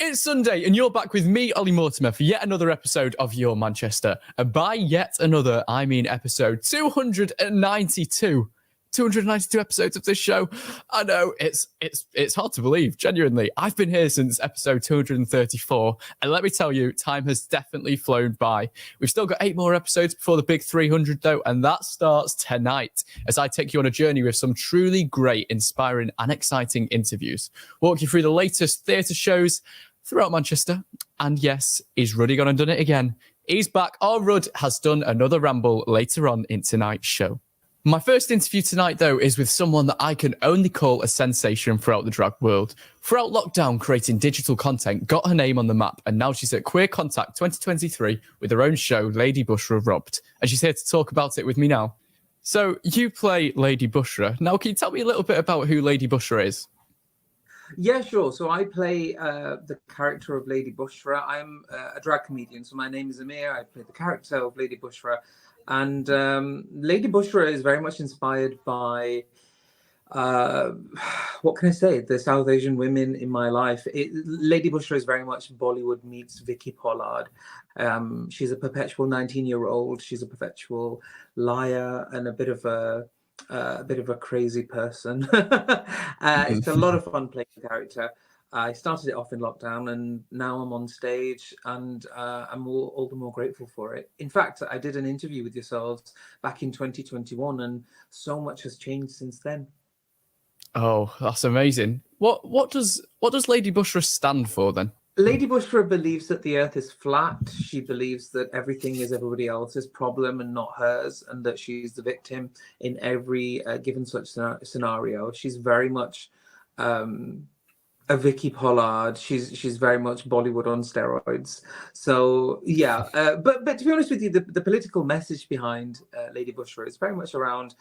It's Sunday, and you're back with me, Oli Mortimer, for yet another episode of Your Manchester. And by yet another, I mean episode 292. 292 episodes of this show. I know, it's hard to believe, genuinely. I've been here since episode 234, and let me tell you, time has definitely flown by. We've still got 8 more episodes before the big 300, though, and that starts tonight, as I take you on a journey with some truly great, inspiring, and exciting interviews. Walk you through the latest theatre shows throughout Manchester. And yes, is Ruddy gone and done it again? He's back. Our Rud has done another ramble later on in tonight's show. My first interview tonight, though, is with someone that I can only call a sensation throughout the drag world. Throughout lockdown, creating digital content got her name on the map, and now she's at Queer Contact 2023 with her own show, Lady Bushra Robbed. And she's here to talk about it with me now. So you play Lady Bushra. Now, can you tell me a little bit about who Lady Bushra is? Yeah, sure. So I play the character of Lady Bushra. I'm a drag comedian. So my name is Amir. I play the character of Lady Bushra. And Lady Bushra is very much inspired by, what can I say, the South Asian women in my life. Lady Bushra is very much Bollywood meets Vicky Pollard. She's a perpetual 19-year-old. She's a perpetual liar and a bit of a crazy person. It's a lot of fun playing the character. I started it off in lockdown, and now I'm on stage, and I'm all the more grateful for it. In fact, I did an interview with yourselves back in 2021, and so much has changed since then. Oh, that's amazing. What does Lady Bushra stand for then? Lady Bushra believes that the earth is flat. She believes that everything is everybody else's problem and not hers, and that she's the victim in every given such scenario. She's very much a Vicky Pollard. She's very much Bollywood on steroids. So yeah, but to be honest with you, the political message behind Lady Bushra is very much around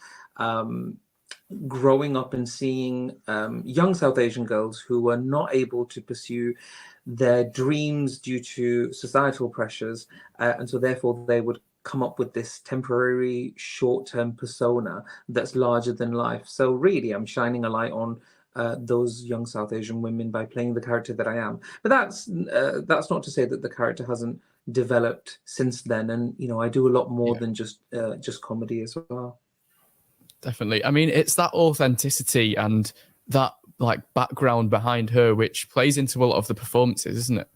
growing up and seeing young South Asian girls who were not able to pursue their dreams due to societal pressures, and so therefore they would come up with this temporary short-term persona that's larger than life. So really, I'm shining a light on those young South Asian women by playing the character that I am. But that's not to say that the character hasn't developed since then, and I do a lot more than just comedy as well. Definitely. I mean, it's that authenticity and that background behind her which plays into a lot of the performances, isn't it?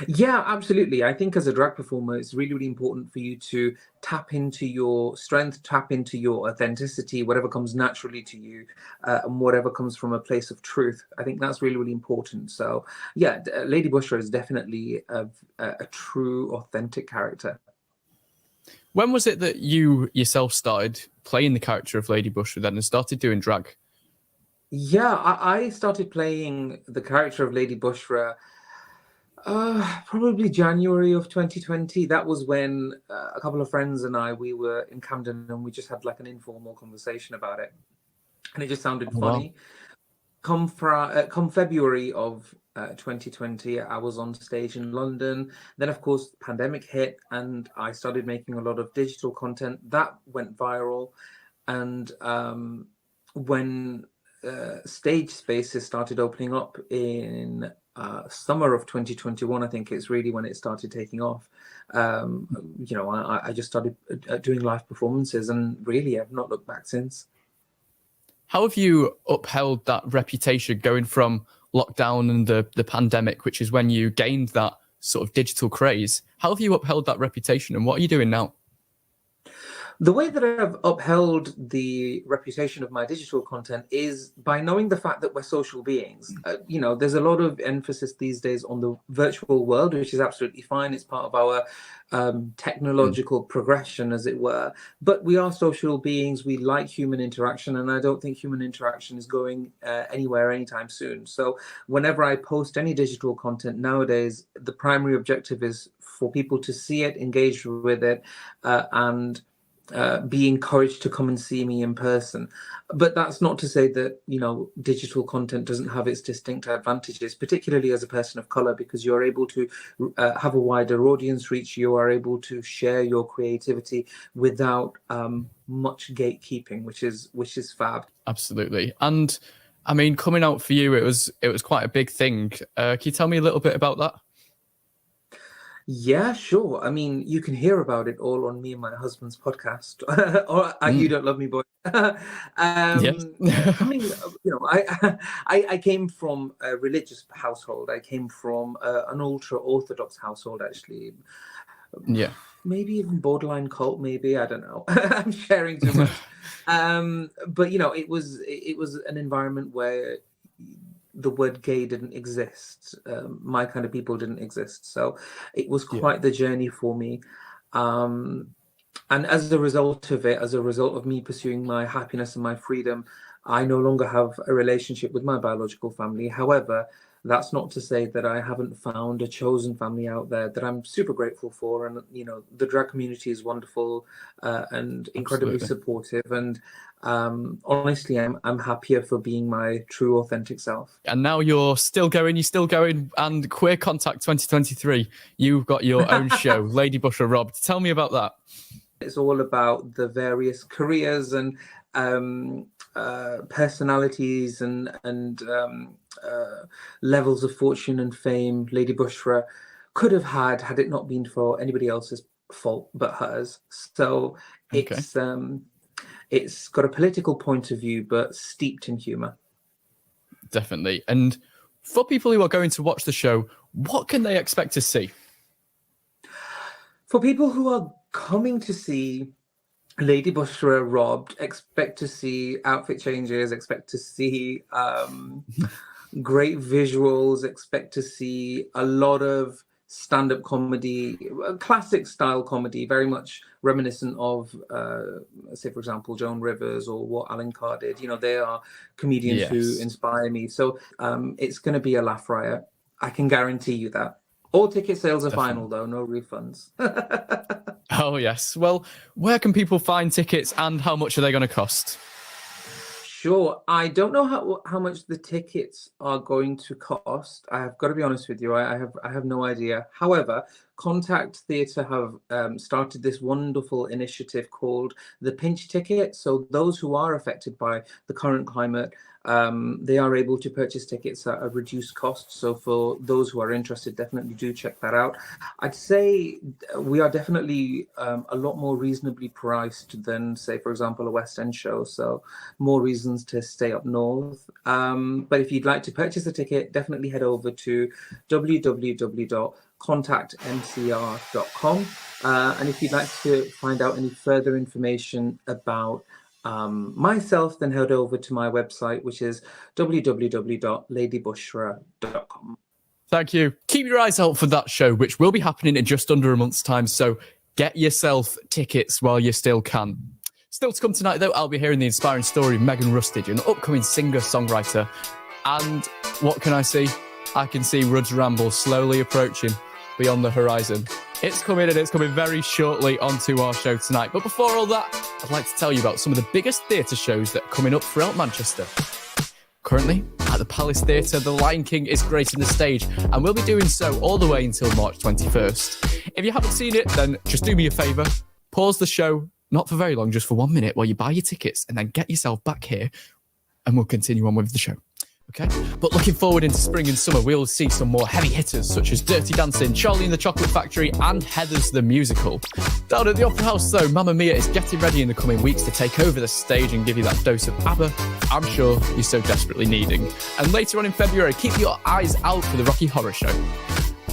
Yeah, absolutely. I think as a drag performer, it's really, really important for you to tap into your strength, tap into your authenticity, whatever comes naturally to you, and whatever comes from a place of truth. I think that's really, really important. So yeah, Lady Bushra is definitely a true, authentic character. When was it that you yourself started playing the character of Lady Bushra then and started doing drag? Yeah, I started playing the character of Lady Bushra probably January of 2020. That was when a couple of friends and we were in Camden, and we just had like an informal conversation about it, and it just sounded funny. Wow. Come February of 2020, I was on stage in London. Then of course the pandemic hit, and I started making a lot of digital content that went viral. And when stage spaces started opening up in summer of 2021, I think it's really when it started taking off. I just started doing live performances, and really I've not looked back since. How have you upheld that reputation going from lockdown and the pandemic, which is when you gained that sort of digital craze? How have you upheld that reputation, and what are you doing now? The way that I've upheld the reputation of my digital content is by knowing the fact that we're social beings. There's a lot of emphasis these days on the virtual world, which is absolutely fine. It's part of our technological progression, as it were. But we are social beings. We like human interaction, and I don't think human interaction is going anywhere anytime soon. So whenever I post any digital content nowadays, the primary objective is for people to see it, engage with it, and be encouraged to come and see me in person. But that's not to say that, digital content doesn't have its distinct advantages, particularly as a person of color, because you're able to have a wider audience reach. You are able to share your creativity without much gatekeeping, which is fab. Absolutely. And I mean, coming out for you, it was quite a big thing. Can you tell me a little bit about that? Yeah, sure. I mean, you can hear about it all on me and my husband's podcast, or You Don't Love Me, Boy. Yes. I came from a religious household. I came from an ultra-Orthodox household, actually. Yeah. Maybe even borderline cult, maybe. I don't know. I'm sharing too much. But, it was an environment where the word gay didn't exist. My kind of people didn't exist. So it was quite the journey for me. And as a result of it, as a result of me pursuing my happiness and my freedom, I no longer have a relationship with my biological family. However, that's not to say that I haven't found a chosen family out there that I'm super grateful for. And, the drag community is wonderful and incredibly supportive. And honestly, I'm happier for being my true, authentic self. And now you're still going, and Queer Contact 2023, you've got your own show, Lady Bushra. Rob, tell me about that. It's all about the various careers and personalities and levels of fortune and fame Lady Bushra could have had it not been for anybody else's fault but hers. So it's got a political point of view, but steeped in humor. Definitely. And for people who are going to watch the show, what can they expect to see? For people who are coming to see Lady Bushra robbed, expect to see outfit changes, expect to see great visuals, expect to see a lot of stand-up comedy, classic style comedy, very much reminiscent of, say, for example, Joan Rivers or what Alan Carr did. They are comedians who inspire me. So it's going to be a laugh riot. I can guarantee you that. All ticket sales are final, though. No refunds. Oh, yes. Well, where can people find tickets and how much are they going to cost? Sure. I don't know how much the tickets are going to cost. I have got to be honest with you. I have no idea. However, Contact Theatre have started this wonderful initiative called the Pinch Ticket. So those who are affected by the current climate, they are able to purchase tickets at a reduced cost. So for those who are interested, definitely do check that out. I'd say we are definitely a lot more reasonably priced than, say, for example, a West End show. So more reasons to stay up north. But if you'd like to purchase a ticket, definitely head over to www.contactmcr.com. And if you'd like to find out any further information about myself, then head over to my website, which is www.ladybushra.com. Thank you. Keep your eyes out for that show, which will be happening in just under a month's time. So get yourself tickets while you still can. Still to come tonight, though, I'll be hearing the inspiring story of Megan Rustage, an upcoming singer-songwriter. And what can I see? I can see Rudge Ramble slowly approaching beyond the horizon. It's coming, and it's coming very shortly onto our show tonight. But before all that, I'd like to tell you about some of the biggest theatre shows that are coming up throughout Manchester. Currently, at the Palace Theatre, The Lion King is gracing the stage, and we'll be doing so all the way until March 21st. If you haven't seen it, then just do me a favour, pause the show, not for very long, just for 1 minute, while you buy your tickets, and then get yourself back here, and we'll continue on with the show. Okay, but looking forward into spring and summer, we'll see some more heavy hitters such as Dirty Dancing, Charlie and the Chocolate Factory, and Heathers the Musical. Down at the Opera House, though, Mamma Mia is getting ready in the coming weeks to take over the stage and give you that dose of ABBA I'm sure you're so desperately needing. And later on in February, keep your eyes out for the Rocky Horror Show.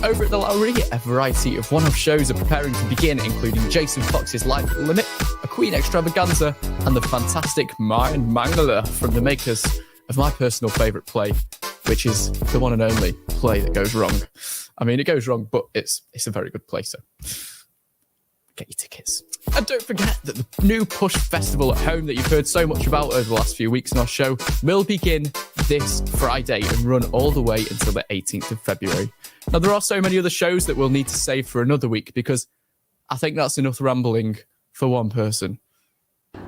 Over at the Lowry, a variety of one-off shows are preparing to begin, including Jason Fox's Life Limit, a Queen Extravaganza, and the fantastic Mind Mangler from the makers of my personal favourite play, which is the one and only play that goes wrong. I mean, it goes wrong, but it's a very good play, so get your tickets. And don't forget that the new Push Festival at Home that you've heard so much about over the last few weeks in our show will begin this Friday and run all the way until the 18th of February. Now, there are so many other shows that we'll need to save for another week because I think that's enough rambling for one person.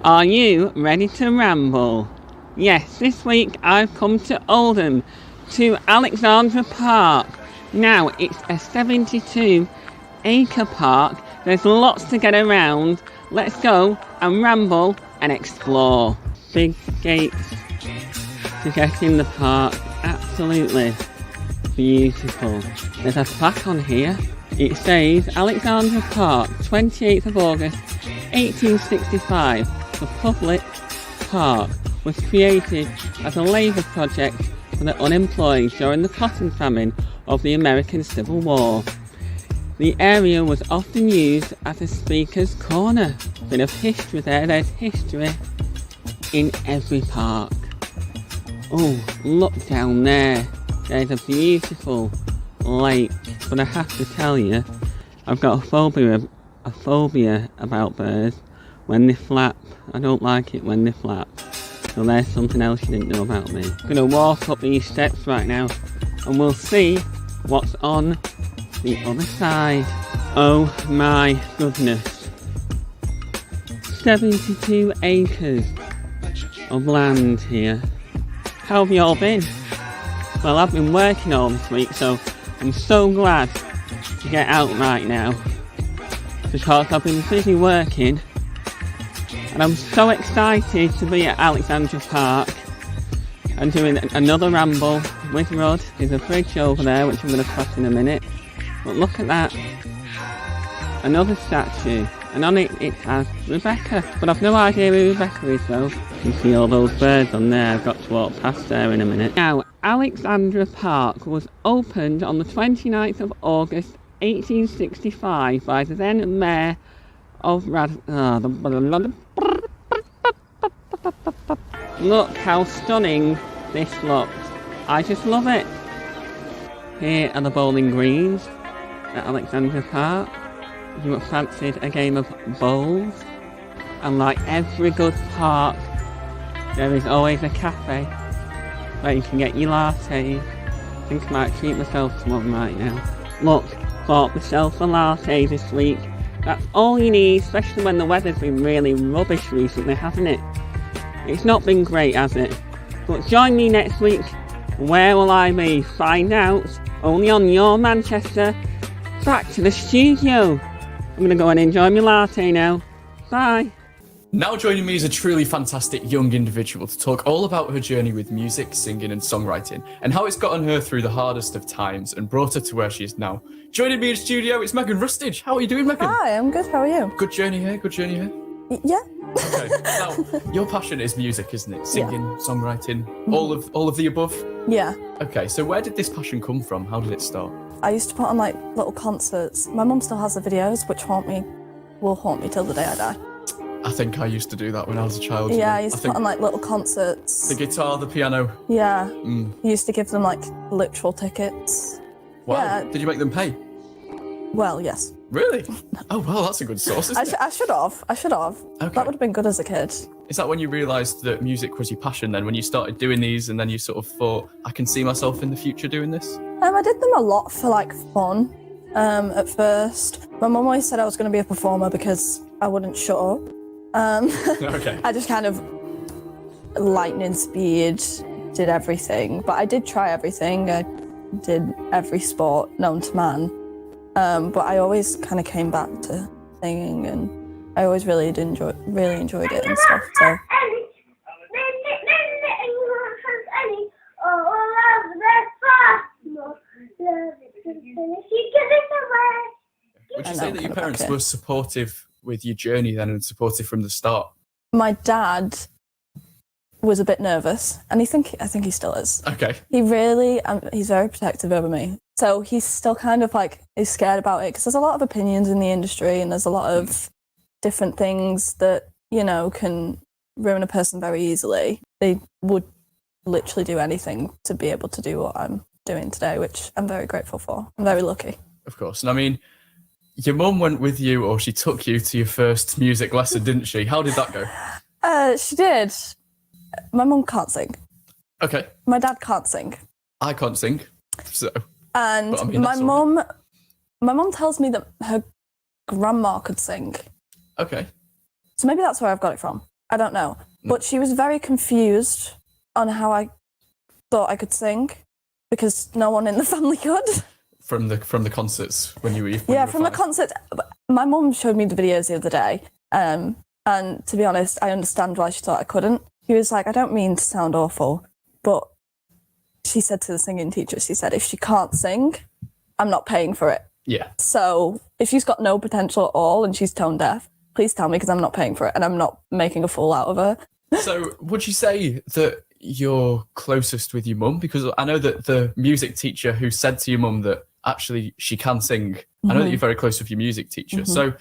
Are you ready to ramble? Yes, this week I've come to Oldham, to Alexandra Park. Now, it's a 72-acre park. There's lots to get around. Let's go and ramble and explore. Big gates to get in the park. Absolutely beautiful. There's a plaque on here. It says Alexandra Park, 28th of August, 1865. The public park was created as a labour project for the unemployed during the cotton famine of the American Civil War. The area was often used as a speaker's corner. Bit of history there. There's history in every park. Oh, look down there. There's a beautiful lake. But I have to tell you, I've got a phobia about birds. When they flap, I don't like it when they flap. So there's something else you didn't know about me. I'm gonna walk up these steps right now and we'll see what's on the other side. Oh my goodness. 72 acres of land here. How have you all been? Well, I've been working all this week, so I'm so glad to get out right now because I've been busy working. And I'm so excited to be at Alexandra Park and doing another ramble with Rudge. There's a bridge over there which I'm going to cross in a minute. But look at that. Another statue. And on it, it has Rebecca. But I've no idea who Rebecca is though. You can see all those birds on there. I've got to walk past there in a minute. Now, Alexandra Park was opened on the 29th of August 1865 by the then Mayor of Look how stunning this looks. I just love it. Here are the bowling greens at Alexandra Park. If you fancied a game of bowls, and like every good park, there is always a cafe where you can get your latte. I think I might treat myself to one right now. Look, bought myself a latte this week. That's all you need, especially when the weather's been really rubbish recently, hasn't it? It's not been great, has it? But join me next week. Where will I be? Find out. Only on Your Manchester. Back to the studio. I'm going to go and enjoy my latte now. Bye. Now joining me is a truly fantastic young individual to talk all about her journey with music, singing and songwriting and how it's gotten her through the hardest of times and brought her to where she is now. Joining me in studio, it's Megan Rustage. How are you doing, Megan? Hi, I'm good. How are you? Good journey here, good journey here. Yeah. Okay. Now, your passion is music, isn't it? Singing, songwriting, all of the above? Yeah. Okay, so where did this passion come from? How did it start? I used to put on like little concerts. My mum still has the videos, which will haunt me till the day I die. I think I used to do that when I was a child. Yeah, I used to put on like little concerts. The guitar, the piano. Yeah. I used to give them like literal tickets. Wow. Yeah. Did you make them pay? Well, yes. Really? Oh, well, that's a good source, isn't it? I should have. Okay. That would have been good as a kid. Is that when you realised that music was your passion then, when you started doing these and then you sort of thought, I can see myself in the future doing this? I did them a lot for like fun at first. My mum always said I was going to be a performer because I wouldn't shut up. Okay. I just kind of lightning speed did everything, but I did try everything. I did every sport known to man. But I always kind of came back to singing, and I always really enjoyed it and stuff. So. Would you And say I'm that your kinda back parents here. were supportive with your journey then and supportive from the start? My dad was a bit nervous, and I think he still is. Okay. He really, he's very protective over me. So he's still kind of like, he's scared about it because there's a lot of opinions in the industry and there's a lot of different things that, you know, can ruin a person very easily. They would literally do anything to be able to do what I'm doing today, which I'm very grateful for. I'm very lucky. Of course. And I mean, your mum went with you, or she took you to your first music lesson, didn't she? How did that go? She did. My mum can't sing. Okay. My dad can't sing. I can't sing, so. And But I mean, my that's all mum tells me that her grandma could sing. Okay. So maybe that's where I've got it from. I don't know. But she was very confused on how I thought I could sing because no one in the family could. From the concerts when you were From the concert. My mum showed me the videos the other day. And to be honest, I understand why she thought I couldn't. She was like, I don't mean to sound awful, but she said to the singing teacher, she said, if she can't sing, I'm not paying for it. Yeah. So if she's got no potential at all and she's tone deaf, please tell me because I'm not paying for it and I'm not making a fool out of her. So would you say that you're closest with your mum? Because I know that the music teacher who said to your mum that actually she can sing, I know that you're very close with your music teacher. So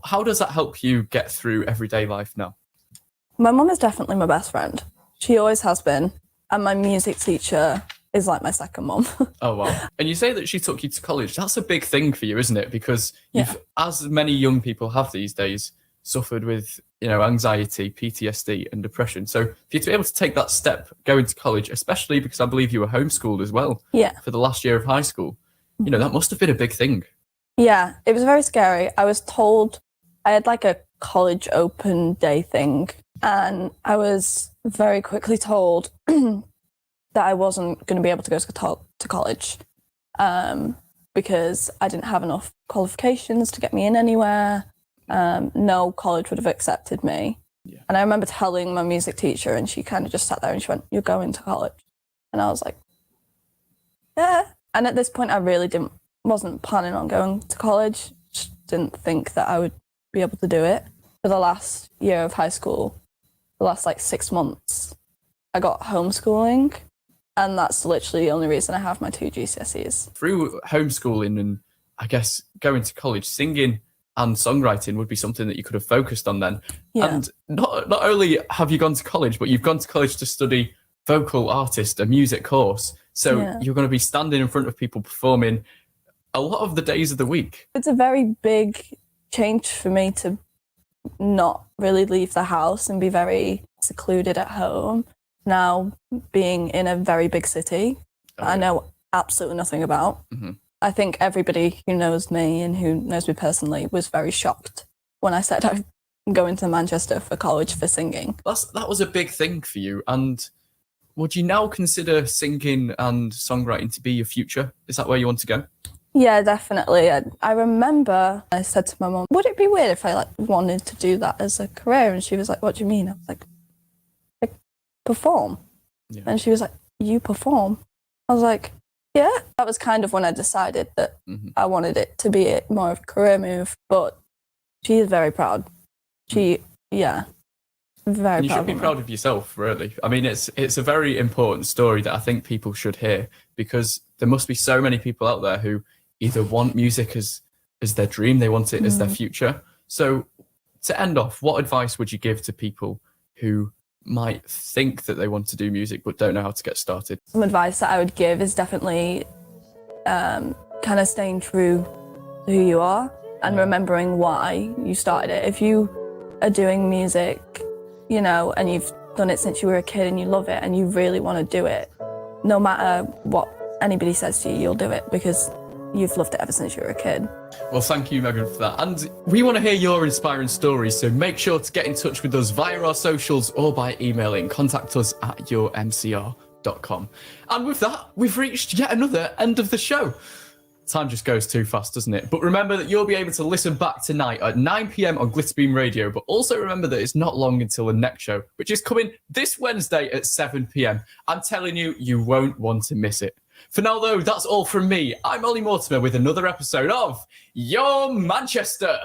how does that help you get through everyday life now? My mum is definitely my best friend. She always has been. And my music teacher is like my second mum. Oh, wow. And you say that she took you to college. That's a big thing for you, isn't it? Because you've, as many young people have these days, suffered with, you know, anxiety, PTSD and depression. So for you to be able to take that step, going to college, especially because I believe you were homeschooled as well for the last year of high school, you know, that must have been a big thing. Yeah, it was very scary. I was told I had like a college open day thing, and I was very quickly told that I wasn't going to be able to go to college because I didn't have enough qualifications to get me in anywhere. No college would have accepted me. Yeah. And I remember telling my music teacher, and she kind of just sat there and she went, "You're going to college." And I was like, yeah. And at this point, I really wasn't planning on going to college. Just didn't think that I would be able to do it. For the last year of high school, the last like 6 months, I got homeschooling, and that's literally the only reason I have my 2 GCSEs. Through homeschooling and I guess going to college, singing and songwriting would be something that you could have focused on then. Yeah. And not only have you gone to college, but you've gone to college to study vocal artist, a music course. So you're going to be standing in front of people performing a lot of the days of the week. It's a very big change for me to not really leave the house and be very secluded at home. Now being in a very big city, I know absolutely nothing about. I think everybody who knows me and who knows me personally was very shocked when I said I'm going to Manchester for college for singing. That was a big thing for you. And would you now consider singing and songwriting to be your future? Is that where you want to go? Yeah, definitely. I remember I said to my mum, would it be weird if I wanted to do that as a career? And she was like, what do you mean? I was like perform. Yeah. And she was like, you perform? I was like, yeah. That was kind of when I decided that I wanted it to be more of a career move. But she is very proud. Very and you should be proud of yourself, really. I mean, it's a very important story that I think people should hear, because there must be so many people out there who either want music as their dream, they want it as their future. So to end off, what advice would you give to people who might think that they want to do music but don't know how to get started? Some advice that I would give is definitely kind of staying true to who you are and remembering why you started it. If you are doing music, you know, and you've done it since you were a kid and you love it and you really want to do it, no matter what anybody says to you, you'll do it because you've loved it ever since you were a kid. Well, thank you, Megan, for that. And we want to hear your inspiring stories, so make sure to get in touch with us via our socials or by emailing. Contact us at yourmcr.com. And with that, we've reached yet another end of the show. Time just goes too fast, doesn't it? But remember that you'll be able to listen back tonight at 9 p.m. on Glitterbeam Radio. But also remember that it's not long until the next show, which is coming this Wednesday at 7 p.m. I'm telling you, you won't want to miss it. For now, though, that's all from me. I'm Oli Mortimer with another episode of Your Manchester.